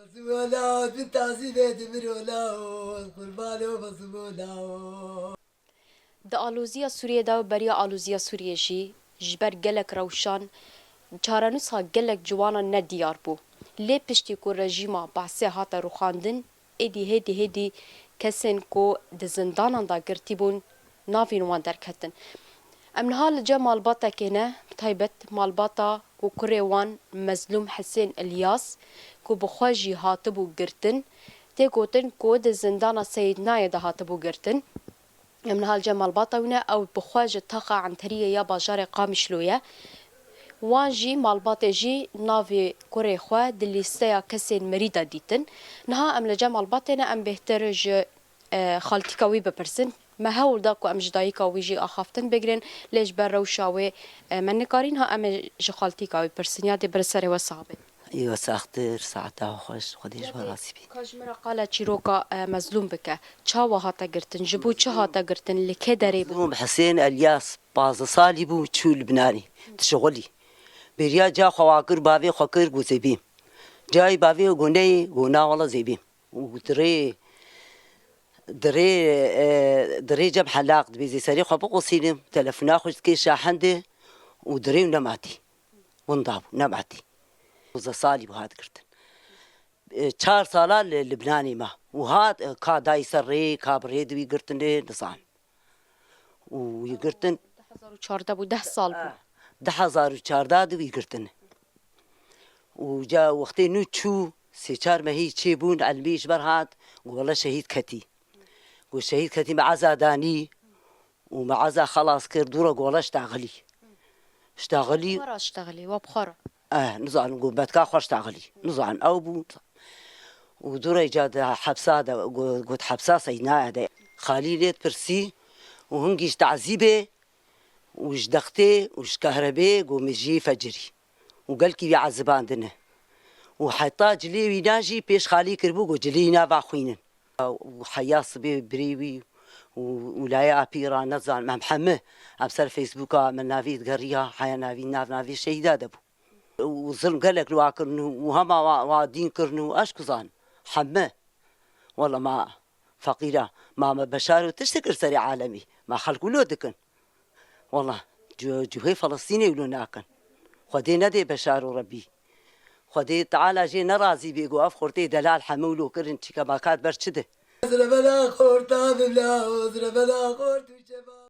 ولا في التعذيب دمرولا قربانو بصبولا د آلوزیا سوریه دا بریا آلوزیا سوریه جی جبر گلک روشان چارنوسا گلک جوانا ندیار بو لی پشتی کو رژیما بحثه هاتا روخاندن هدی کسین کو د زندانان دا گرتی بون ناوین وان درکتن ام نهال جا مالباتا کنه تایبت مالباتا کو کره وان مظلوم حسین الیاس کو بخواجی هاتبو گرتن تی گوتن کو د زندانا سید نای دا هاتبو گرتن من هالجمال باطونا أو بخواجة تقع عن تريه يا باجار قامشلوية وانجي مالباطجي نافي كوري خوا دليستيا كسين مريدة ديتن نها أم لجمال باطنا أم بهترج خالتي كوي ببرسن ما هول داكو أم جداي كوي جي أخافتن بجرن ليش بروشاوي من نكارينها أم جخالتي كوي برسن يا دي برسري وصعبة ايوه ساختر ساعتها خوش خديش براسي بي كاجمرا قال تشيروكا مظلوم بك تشاوا هاتا قرتن جبو تشا هاتا قرتن لكدري مظلوم حسين الياس باز صالي بو تشو لبناني تشغلي بريا جا خواكر بافي خكر وزبيم جاي بافي غني غنا والله زبيم ودري دري جاب حلاق بيزي سري خبق وسيلم تلفنا خش كي شاحنده ودري نماتي ونضاب نماتي وزا صالي بهاد قرتن 4 سالا لبناني ما وهاد كا دايسر ري كابريد ويقرتن نظام ويقرتن 2014 بو 10 سال بو 10,014 ويقرتن وجا وقتي نوتشو سيشار ما هي تشيبون علميش برهاد والله شهيد كتي والشهيد كتي مع زاداني ومع زا خلاص كردورة والله اشتغلي ورا اشتغلي وبخرا نزعل نقول بتكا خوش اشتغلي نزعل او بو ودوري جاد حبسة قلت حبسة سيناء هذا خليلت برسي وهنجيش تعذيبه وش دختي وش كهرباء ومجي فجري وقال كي يعذبان دنا وحيطا جلي ويناجي بيش خالي كربو وجلي نافع خوينن وحياص بي بريوي ولايا ابيرا نزال مع محمد ابصر فيسبوك من نافيت قريها حيا نافي شهيدا دبو وظلم قال لك لو كرنو وهما وادين كرنو اشكزان حمه والله ما فقيرة ما بشار تشتكر سري عالمي ما خلقوا له دكن والله جوهي فلسطيني يقولون ناكن خدي ندي بشار ربي خدي تعالى جينا رازي بيقو افخرتي دلال حمولو كرن كما كات برشده زربلا خورتا بلا زربلا خورتو شباب